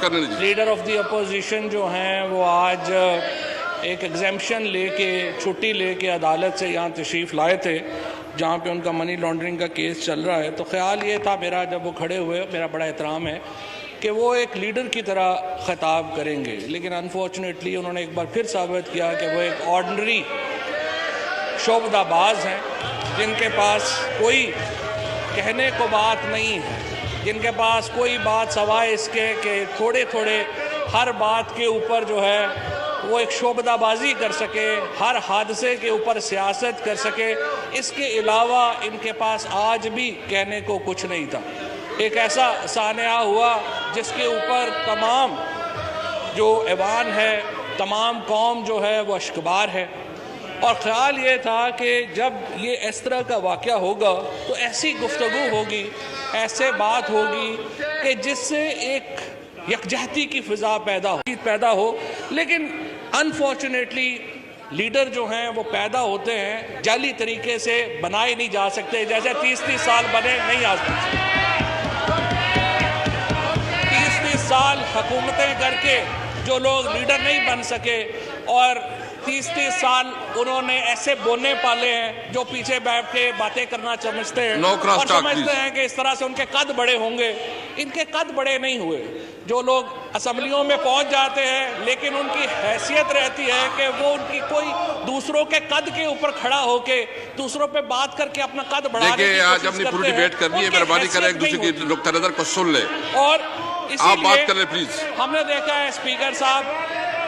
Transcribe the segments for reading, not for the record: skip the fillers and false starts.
Leader of the opposition جو ہیں وہ آج ایک ایگزیمپشن لے کے چھٹی لے کے عدالت سے یہاں تشریف لائے تھے جہاں پہ ان کا منی لانڈرنگ کا کیس چل رہا ہے. تو خیال یہ تھا میرا جب وہ کھڑے ہوئے, میرا بڑا احترام ہے کہ وہ ایک لیڈر کی طرح خطاب کریں گے, لیکن انفارچونیٹلی انہوں نے ایک بار پھر ثابت کیا کہ وہ ایک آرڈنری شعبدہ باز ہیں جن کے پاس کوئی کہنے کو بات نہیں ہے, جن کے پاس کوئی بات سوائے اس کے کہ تھوڑے تھوڑے ہر بات کے اوپر جو ہے وہ ایک شعبدہ بازی کر سکے, ہر حادثے کے اوپر سیاست کر سکے. اس کے علاوہ ان کے پاس آج بھی کہنے کو کچھ نہیں تھا. ایک ایسا سانحہ ہوا جس کے اوپر تمام جو ایوان ہے, تمام قوم جو ہے وہ اشکبار ہے, اور خیال یہ تھا کہ جب یہ اس طرح کا واقعہ ہوگا تو ایسی گفتگو ہوگی, ایسے بات ہوگی کہ جس سے ایک یکجہتی کی فضا پیدا ہو. لیکن انفارچونیٹلی لیڈر جو ہیں وہ پیدا ہوتے ہیں, جعلی طریقے سے بنائے نہیں جا سکتے. جیسے 30 سال بنے نہیں آ سکتے, 30 سال حکومتیں کر کے جو لوگ لیڈر نہیں بن سکے, اور 30 سال انہوں نے ایسے بونے پالے ہیں جو پیچھے بیٹھ کے باتیں کرنا سمجھتے ہیں اور سمجھتے ہیں کہ اس طرح سے ان کے قد بڑے ہوں گے. ان کے قد بڑے نہیں ہوئے. جو لوگ اسمبلیوں میں پہنچ جاتے ہیں لیکن ان کی حیثیت رہتی ہے کہ وہ ان کی کوئی دوسروں کے قد کے اوپر کھڑا ہو کے دوسروں پہ بات کر کے اپنا قد بڑھانے کی کوشش کرتے ہیں. اپنی پوری ڈیبیٹ کرنی ہے, مہربانی کریں ایک دوسرے کی نقطہ نظر کو سن لیں اور آپ بات کر لیں پلیز. ہم نے دیکھا ہے اسپیکر صاحب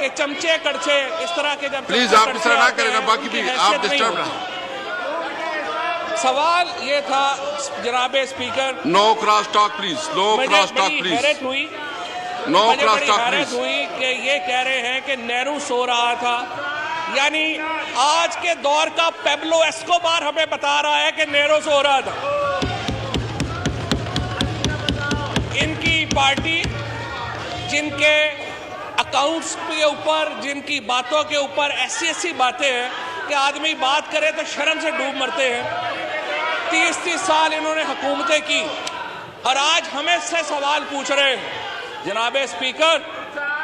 کہ چمچے کڑچے اس طرح کے جب پلیز آپ اس طرح نہ کریں, باقی بھی آپ ڈسٹرب نہ. سوال یہ تھا جناب speaker, no cross talk please, no cross talk please, حیرت ہوئی, نو مجھے کراس بڑی ٹاک حیرت پلیز. ہوئی کہ یہ کہہ رہے ہیں کہ نہرو سو رہا تھا. یعنی آج کے دور کا پیبلو ایسکوبار ہمیں بتا رہا ہے کہ نہرو سو رہا تھا. ان کی پارٹی جن کے اکاؤنٹس کے اوپر, جن کی باتوں کے اوپر ایسی باتیں ہیں کہ آدمی بات کرے تو شرم سے ڈوب مرتے ہیں. 30 سال انہوں نے حکومتیں کی اور آج ہمیں سے سوال پوچھ رہے ہیں. جناب اسپیکر,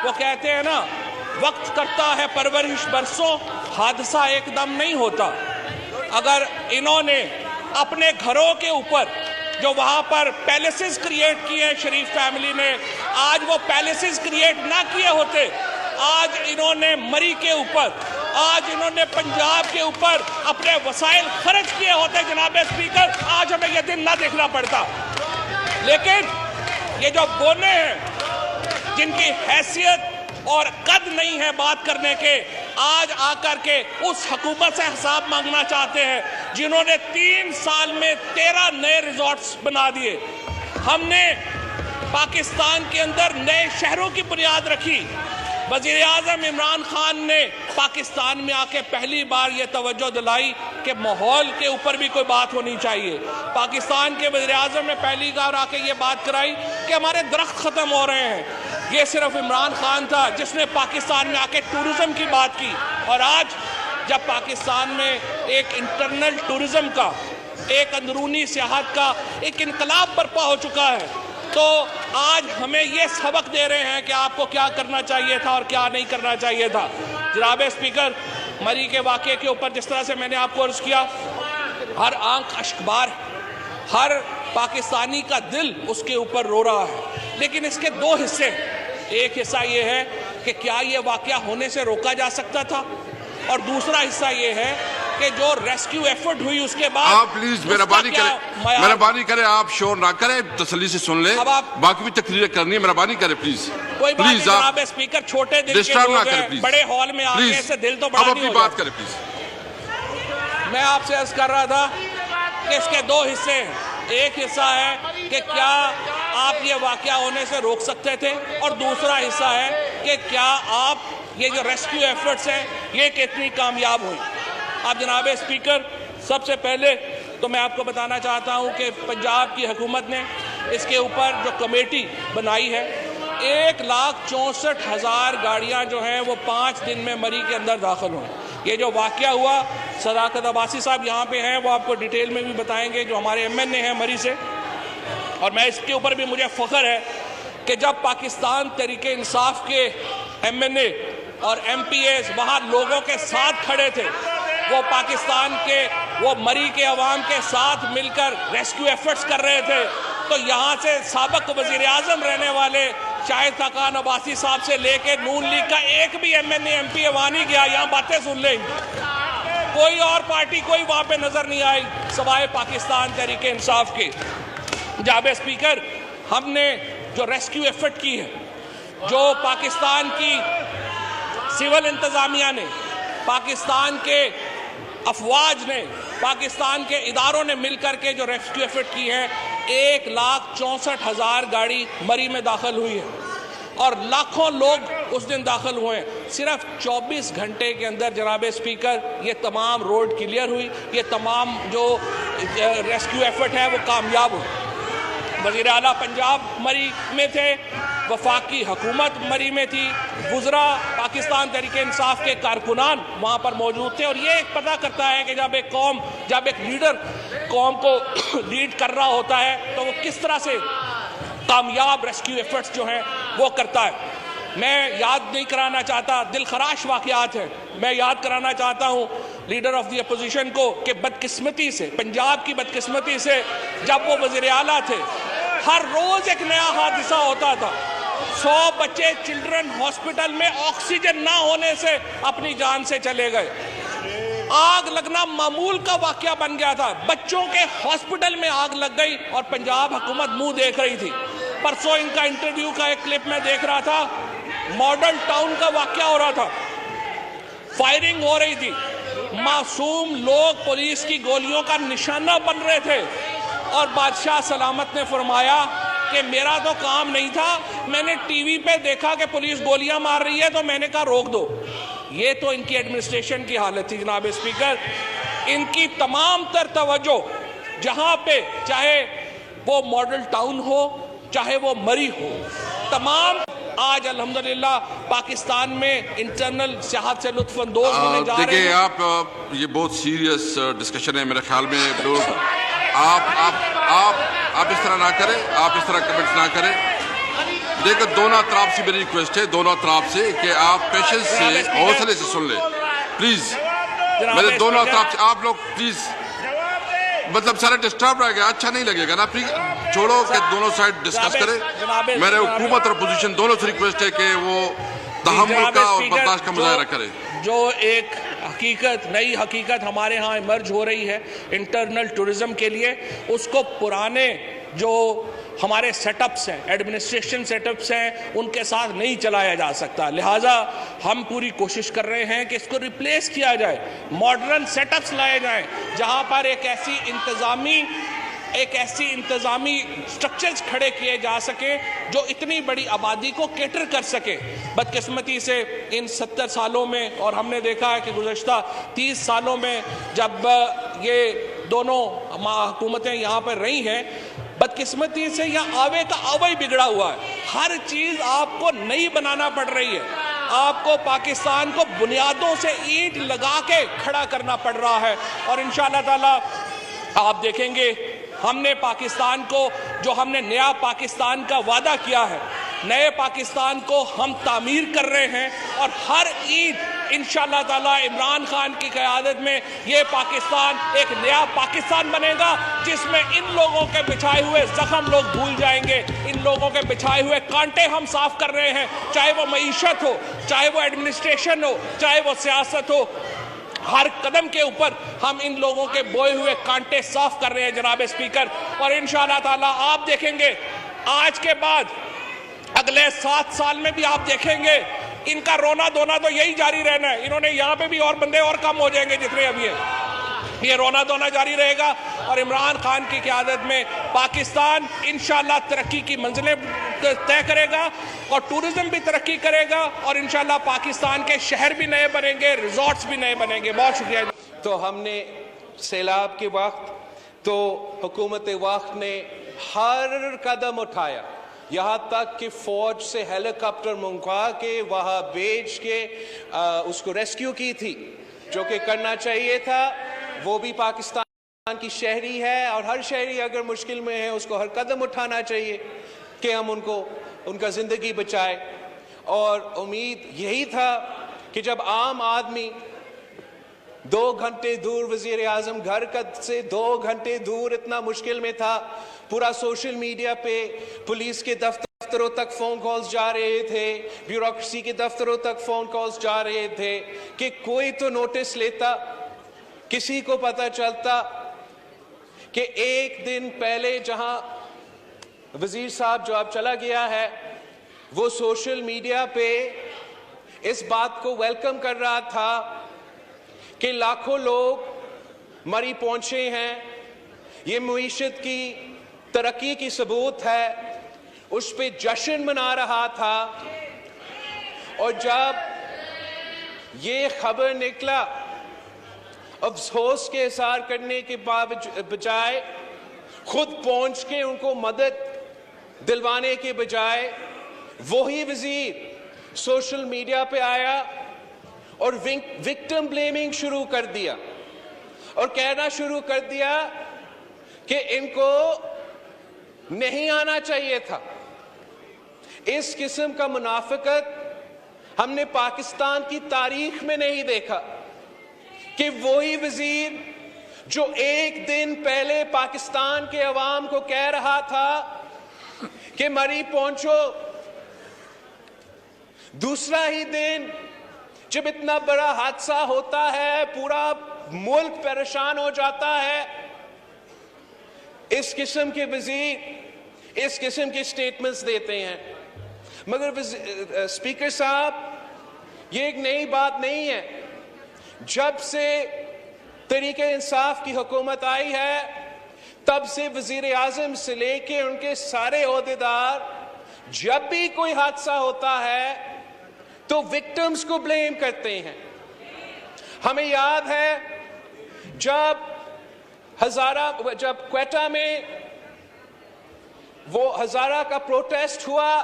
وہ کہتے ہیں نا وقت کرتا ہے پرورش برسوں, حادثہ ایک دم نہیں ہوتا. اگر انہوں نے اپنے گھروں کے اوپر جو وہاں پر پیلیسز کریٹ کیے ہیں شریف فیملی نے, آج وہ پیلیسز کریٹ نہ کیے ہوتے, آج انہوں نے مری کے اوپر, آج انہوں نے پنجاب کے اوپر اپنے وسائل خرچ کیے ہوتے. جناب اسپیکر, آج ہمیں یہ دن نہ دیکھنا پڑتا. لیکن یہ جو بونے ہیں جن کی حیثیت اور قد نہیں ہے بات کرنے کے, آج آ کر کے اس حکومت سے حساب مانگنا چاہتے ہیں جنہوں نے 3 سال میں 13 نئے ریزورٹس بنا دیے. ہم نے پاکستان کے اندر نئے شہروں کی بنیاد رکھی. وزیر اعظم عمران خان نے پاکستان میں آ کے پہلی بار یہ توجہ دلائی کہ ماحول کے اوپر بھی کوئی بات ہونی چاہیے. پاکستان کے وزیر اعظم نے پہلی بار آ کے یہ بات کرائی کہ ہمارے درخت ختم ہو رہے ہیں. یہ صرف عمران خان تھا جس نے پاکستان میں آ کے ٹورزم کی بات کی, اور آج جب پاکستان میں ایک انٹرنل ٹورزم کا, ایک اندرونی سیاحت کا ایک انقلاب برپا ہو چکا ہے, تو آج ہمیں یہ سبق دے رہے ہیں کہ آپ کو کیا کرنا چاہیے تھا اور کیا نہیں کرنا چاہیے تھا. جناب اسپیکر, مری کے واقعے کے اوپر جس طرح سے میں نے آپ کو عرض کیا, ہر آنکھ اشکبار, ہر پاکستانی کا دل اس کے اوپر رو رہا ہے. لیکن اس کے 2 حصے, ایک حصہ یہ ہے کہ کیا یہ واقعہ ہونے سے روکا جا سکتا تھا, اور دوسرا حصہ یہ ہے کہ جو ریسکیو ایفرٹ ہوئی اس کے بعد. آپ پلیز مہربانی کریں, آپ شور نہ کریں, تسلی سے سن لیں. باقی بھی تقریر کرنی ہے, مہربانی کریں پلیز. کوئی بات نہیں جناب اسپیکر, چھوٹے دل کے لوگ ہیں, بڑے ہال میں آگے سے دل تو بڑا نہیں ہو بات کریں پلیز. میں آپ سے عرض کر رہا تھا کہ اس کے 2 حصے ہیں. ایک حصہ ہے کہ کیا آپ یہ واقعہ ہونے سے روک سکتے تھے, اور دوسرا حصہ ہے کہ کیا آپ یہ جو ریسکیو ایفرٹس ہیں یہ کتنی کامیاب ہوئی. اب جناب اسپیکر, سب سے پہلے تو میں آپ کو بتانا چاہتا ہوں کہ پنجاب کی حکومت نے اس کے اوپر جو کمیٹی بنائی ہے, 1,64,000 گاڑیاں جو ہیں وہ 5 دن میں مری کے اندر داخل ہوں. یہ جو واقعہ ہوا, صداقت عباسی صاحب یہاں پہ ہیں, وہ آپ کو ڈیٹیل میں بھی بتائیں گے, جو ہمارے ایم این اے ہیں مری سے, اور میں اس کے اوپر بھی مجھے فخر ہے کہ جب پاکستان تحریک انصاف کے MNA اور MPAs وہاں لوگوں کے ساتھ کھڑے تھے, وہ پاکستان کے وہ مری کے عوام کے ساتھ مل کر ریسکیو ایفرٹس کر رہے تھے, تو یہاں سے سابق وزیر اعظم رہنے والے شاہد خاقان عباسی صاحب سے لے کے نون لیگ کا ایک بھی MNA MPA وہاں نہیں گیا. یہاں باتیں سن لیں, کوئی اور پارٹی کوئی وہاں پہ نظر نہیں آئی سوائے پاکستان تحریک انصاف کے. جناب اسپیکر, ہم نے جو ریسکیو ایفرٹ کی ہے, جو پاکستان کی سول انتظامیہ نے, پاکستان کے افواج نے, پاکستان کے اداروں نے مل کر کے جو ریسکیو ایفرٹ کی ہے, 1,64,000 گاڑی مری میں داخل ہوئی ہے اور لاکھوں لوگ اس دن داخل ہوئے ہیں. صرف 24 گھنٹے کے اندر جناب اسپیکر یہ تمام روڈ کلیئر ہوئی, یہ تمام جو ریسکیو ایفرٹ ہے وہ کامیاب ہوئی. وزیر اعلیٰ پنجاب مری میں تھے, وفاقی حکومت مری میں تھی, وزراء پاکستان تحریک انصاف کے کارکنان وہاں پر موجود تھے. اور یہ ایک پتہ کرتا ہے کہ جب ایک لیڈر قوم کو لیڈ کر رہا ہوتا ہے تو وہ کس طرح سے کامیاب ریسکیو ایفرٹس جو ہیں وہ کرتا ہے. میں یاد نہیں کرانا چاہتا, دل خراش واقعات ہیں, میں یاد کرانا چاہتا ہوں لیڈر آف دی اپوزیشن کو کہ بدقسمتی سے, پنجاب کی بدقسمتی سے, جب وہ وزیر اعلیٰ تھے ہر روز ایک نیا حادثہ ہوتا تھا. 100 بچے چلڈرن ہاسپٹل میں آکسیجن نہ ہونے سے اپنی جان سے چلے گئے. آگ لگنا معمول کا واقعہ بن گیا تھا, بچوں کے ہاسپٹل میں آگ لگ گئی اور پنجاب حکومت منہ دیکھ رہی تھی. پرسوں ان کا انٹرویو کا ایک کلپ میں دیکھ رہا تھا, ماڈل ٹاؤن کا واقعہ ہو رہا تھا, فائرنگ ہو رہی تھی, معصوم لوگ پولیس کی گولیوں کا نشانہ بن رہے تھے, اور بادشاہ سلامت نے فرمایا کہ میرا تو کام نہیں تھا, میں نے ٹی وی پہ دیکھا کہ پولیس گولیاں مار رہی ہے تو میں نے کہا روک دو. یہ تو ان کی ایڈمنسٹریشن کی حالت تھی جناب اسپیکر. ان کی تمام تر توجہ جہاں پہ, چاہے وہ ماڈل ٹاؤن ہو چاہے وہ مری ہو, تمام آج الحمدللہ پاکستان میں انٹرنل سیاحت سے لطف اندوز ہونے جا رہے ہیں. دیکھیں آپ, یہ بہت سیریس ڈسکشن ہے میرے خیال میں. لوگ آپ اس طرح نہ کریں, آپ اس طرح کمنٹس نہ کریں. دیکھیں دونوں اطراف سے میری ریکویسٹ ہے, دونوں اطراف سے, کہ آپ پیشنس سے حوصلے سے سن لیں پلیز. میرے دونوں اطراف سے آپ لوگ پلیز, مطلب سارے ڈسٹرب رہ گئے, اچھا نہیں لگے گا نا. پلیز چھوڑو کہ دونوں سائڈ ڈسکس کریں. میرے حکومت اور اپوزیشن دونوں سے ریکویسٹ ہے کہ وہ تحمل کا اور برداشت کا مظاہرہ کرے. جو ایک حقیقت, نئی حقیقت ہمارے ہاں ایمرج ہو رہی ہے انٹرنل ٹورزم کے لیے, اس کو پرانے جو ہمارے سیٹ اپس ہیں, ایڈمنسٹریشن سیٹ اپس ہیں, ان کے ساتھ نہیں چلایا جا سکتا. لہٰذا ہم پوری کوشش کر رہے ہیں کہ اس کو ریپلیس کیا جائے, ماڈرن سیٹ اپس لائے جائیں جہاں پر ایک ایسی انتظامی سٹرکچرز کھڑے کیے جا سکیں جو اتنی بڑی آبادی کو کیٹر کر سکے. بدقسمتی سے ان 70 سالوں میں, اور ہم نے دیکھا ہے کہ گزشتہ 30 سالوں میں جب یہ دونوں حکومتیں یہاں پر رہی ہیں, بدقسمتی سے یہاں آوے کا آوہ ہی بگڑا ہوا ہے. ہر چیز آپ کو نئی بنانا پڑ رہی ہے, آپ کو پاکستان کو بنیادوں سے اینٹ لگا کے کھڑا کرنا پڑ رہا ہے. اور انشاءاللہ تعالی آپ دیکھیں گے ہم نے پاکستان کو, جو ہم نے نیا پاکستان کا وعدہ کیا ہے, نئے پاکستان کو ہم تعمیر کر رہے ہیں. اور ہر عید انشاءاللہ تعالی عمران خان کی قیادت میں یہ پاکستان ایک نیا پاکستان بنے گا, جس میں ان لوگوں کے بچھائے ہوئے زخم لوگ بھول جائیں گے, ان لوگوں کے بچھائے ہوئے کانٹے ہم صاف کر رہے ہیں, چاہے وہ معیشت ہو, چاہے وہ ایڈمنسٹریشن ہو, چاہے وہ سیاست ہو. ہر قدم کے اوپر ہم ان لوگوں کے بوئے ہوئے کانٹے صاف کر رہے ہیں جناب اسپیکر. اور انشاءاللہ تعالی آپ دیکھیں گے آج کے بعد اگلے 7 سال میں بھی آپ دیکھیں گے ان کا رونا دھونا تو یہی جاری رہنا ہے. انہوں نے یہاں پہ بھی اور بندے اور کم ہو جائیں گے جتنے ابھی ہیں, یہ رونا دھونا جاری رہے گا. اور عمران خان کی قیادت میں پاکستان انشاءاللہ ترقی کی منزلیں طے کرے گا, اور ٹورزم بھی ترقی کرے گا, اور انشاءاللہ پاکستان کے شہر بھی نئے بنیں گے, ریزورٹس بھی نئے بنیں گے. بہت شکریہ. تو ہم نے سیلاب کے وقت تو حکومت وقت نے ہر قدم اٹھایا, یہاں تک کہ فوج سے ہیلی کاپٹر منگوا کے وہاں بھیج کے اس کو ریسکیو کی تھی, جو کہ کرنا چاہیے تھا, وہ بھی پاکستان کی شہری ہے اور ہر شہری اگر مشکل میں ہے اس کو ہر قدم اٹھانا چاہیے کہ ہم ان کا زندگی بچائے. اور امید یہی تھا کہ جب عام آدمی 2 گھنٹے دور وزیر اعظم گھر سے 2 گھنٹے دور اتنا مشکل میں تھا, پورا سوشل میڈیا پہ پولیس کے دفتروں تک فون کالز جا رہے تھے, بیوروکریسی کے دفتروں تک فون کالز جا رہے تھے کہ کوئی تو نوٹس لیتا, کسی کو پتہ چلتا کہ ایک دن پہلے جہاں وزیر صاحب جو اب چلا گیا ہے وہ سوشل میڈیا پہ اس بات کو ویلکم کر رہا تھا کہ لاکھوں لوگ مری پہنچے ہیں, یہ معیشت کی ترقی کی ثبوت ہے, اس پہ جشن منا رہا تھا. اور جب یہ خبر نکلا افسوس کے اظہار کرنے کے بجائے خود پہنچ کے ان کو مدد دلوانے کے بجائے وہی وزیر سوشل میڈیا پہ آیا اور وکٹم بلیمنگ شروع کر دیا اور کہنا شروع کر دیا کہ ان کو نہیں آنا چاہیے تھا. اس قسم کا منافقت ہم نے پاکستان کی تاریخ میں نہیں دیکھا کہ وہی وزیر جو ایک دن پہلے پاکستان کے عوام کو کہہ رہا تھا کہ مری پہنچو, دوسرا ہی دن جب اتنا بڑا حادثہ ہوتا ہے پورا ملک پریشان ہو جاتا ہے, اس قسم کے وزیر اس قسم کے سٹیٹمنٹس دیتے ہیں. مگر اسپیکر صاحب یہ ایک نئی بات نہیں ہے, جب سے تحریک انصاف کی حکومت آئی ہے تب سے وزیر اعظم سے لے کے ان کے سارے عہدیدار جب بھی کوئی حادثہ ہوتا ہے تو وکٹمز کو بلیم کرتے ہیں. ہمیں یاد ہے جب کوئٹہ میں وہ ہزارہ کا پروٹیسٹ ہوا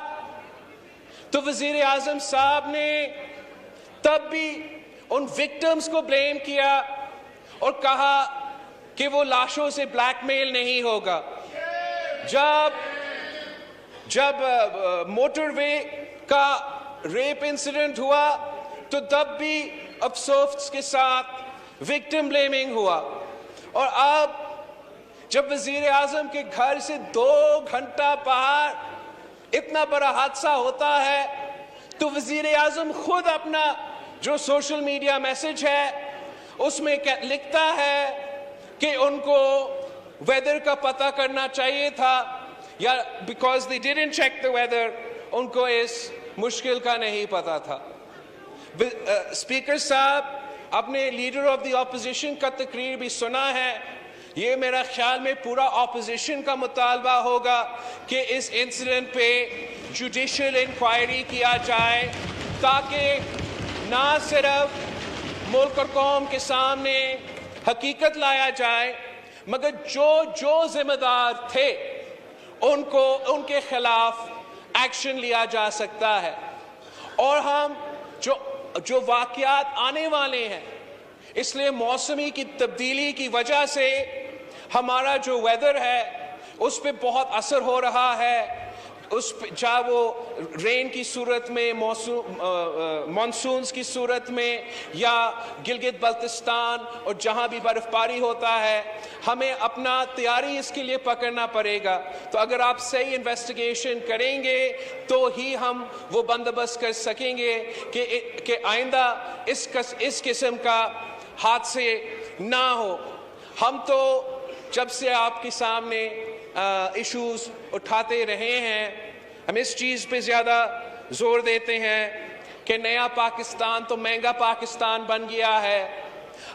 تو وزیر اعظم صاحب نے تب بھی ان وکٹمز کو بلیم کیا اور کہا کہ وہ لاشوں سے بلیک میل نہیں ہوگا. جب موٹر وے کا ریپ انسیڈنٹ ہوا تو تب بھی افسوس کے ساتھ وکٹم بلیمنگ ہوا. اور اب جب وزیر اعظم کے گھر سے 2 گھنٹہ باہر اتنا بڑا حادثہ ہوتا ہے تو وزیر اعظم خود اپنا جو سوشل میڈیا میسج ہے اس میں لکھتا ہے کہ ان کو ویدر کا پتہ کرنا چاہیے تھا, یا because they didn't check the weather ان کو اس مشکل کا نہیں پتا تھا. اسپیکر صاحب اپنے لیڈر آف دی اپوزیشن کا تقریر بھی سنا ہے, یہ میرا خیال میں پورا اپوزیشن کا مطالبہ ہوگا کہ اس انسیڈنٹ پہ جوڈیشل انکوائری کیا جائے تاکہ نہ صرف ملک اور قوم کے سامنے حقیقت لایا جائے مگر جو ذمہ دار تھے ان کے خلاف ایکشن لیا جا سکتا ہے. اور ہم جو واقعات آنے والے ہیں اس لیے موسمی کی تبدیلی کی وجہ سے ہمارا جو ویدر ہے اس پہ بہت اثر ہو رہا ہے. چاہے وہ رین کی صورت میں, مانسونز کی صورت میں, یا گلگت بلتستان اور جہاں بھی برف باری ہوتا ہے, ہمیں اپنا تیاری اس کے لیے پکڑنا پڑے گا. تو اگر آپ صحیح انویسٹیگیشن کریں گے تو ہی ہم وہ بندوبست کر سکیں گے کہ آئندہ اس قسم کا حادثے نہ ہو. ہم تو جب سے آپ کے سامنے ایشوز اٹھاتے رہے ہیں ہم اس چیز پہ زیادہ زور دیتے ہیں کہ نیا پاکستان تو مہنگا پاکستان بن گیا ہے,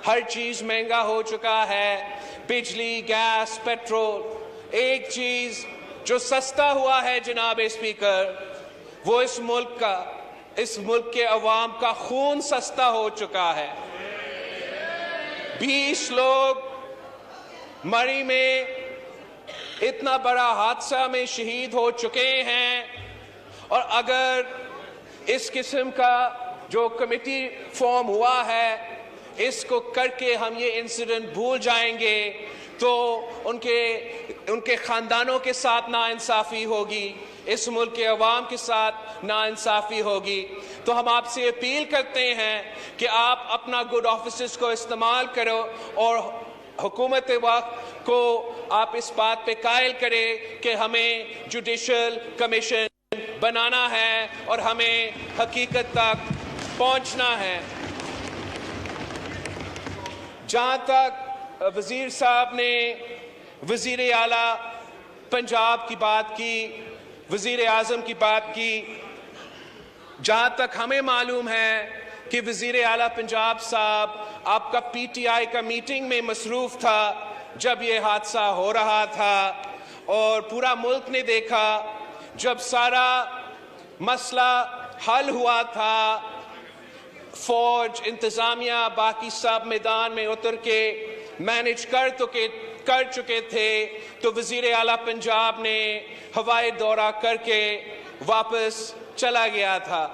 ہر چیز مہنگا ہو چکا ہے, بجلی, گیس, پیٹرول. ایک چیز جو سستا ہوا ہے جناب اسپیکر وہ اس ملک کے عوام کا خون سستا ہو چکا ہے. 20 لوگ مری میں اتنا بڑا حادثہ میں شہید ہو چکے ہیں, اور اگر اس قسم کا جو کمیٹی فارم ہوا ہے اس کو کر کے ہم یہ انسیڈنٹ بھول جائیں گے تو ان کے خاندانوں کے ساتھ ناانصافی ہوگی, اس ملک کے عوام کے ساتھ ناانصافی ہوگی. تو ہم آپ سے اپیل کرتے ہیں کہ آپ اپنا گڈ آفیسز کو استعمال کرو اور حکومت وقت کو آپ اس بات پہ قائل کریں کہ ہمیں جوڈیشل کمیشن بنانا ہے اور ہمیں حقیقت تک پہنچنا ہے. جہاں تک وزیر صاحب نے وزیر اعلیٰ پنجاب کی بات کی, وزیر اعظم کی بات کی, جہاں تک ہمیں معلوم ہے کہ وزیر اعلیٰ پنجاب صاحب آپ کا پی ٹی آئی کا میٹنگ میں مصروف تھا جب یہ حادثہ ہو رہا تھا, اور پورا ملک نے دیکھا جب سارا مسئلہ حل ہوا تھا, فوج, انتظامیہ, باقی سب میدان میں اتر کے مینج کر چکے تھے, تو وزیر اعلیٰ پنجاب نے ہوائی دورہ کر کے واپس چلا گیا تھا.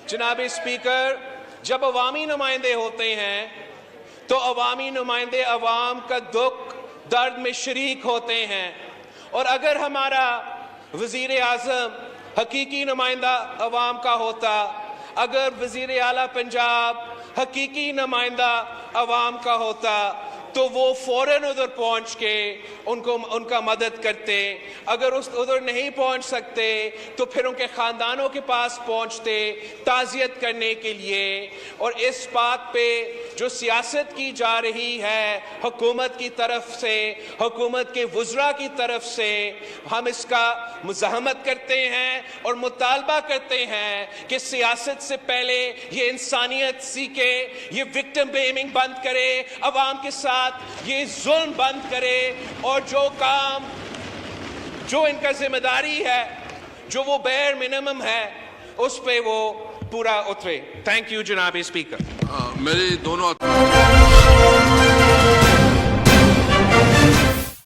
جناب اسپیکر, جب عوامی نمائندے ہوتے ہیں تو عوامی نمائندے عوام کا دکھ درد میں شریک ہوتے ہیں, اور اگر ہمارا وزیر اعظم حقیقی نمائندہ عوام کا ہوتا, اگر وزیر اعلیٰ پنجاب حقیقی نمائندہ عوام کا ہوتا, تو وہ فوراً ادھر پہنچ کے ان کا مدد کرتے. اگر ادھر نہیں پہنچ سکتے تو پھر ان کے خاندانوں کے پاس پہنچتے تعزیت کرنے کے لیے. اور اس بات پہ جو سیاست کی جا رہی ہے حکومت کی طرف سے, حکومت کے وزراء کی طرف سے, ہم اس کا مزاحمت کرتے ہیں اور مطالبہ کرتے ہیں کہ سیاست سے پہلے یہ انسانیت سیکھے, یہ وکٹم بلیمنگ بند کرے, عوام کے ساتھ یہ ظلم بند کرے, اور جو ان کا ذمہ داری ہے, جو وہ بیئر منیمم ہے, اس پہ وہ پورا اترے. تھینک یو جناب اسپیکر. میری دونوں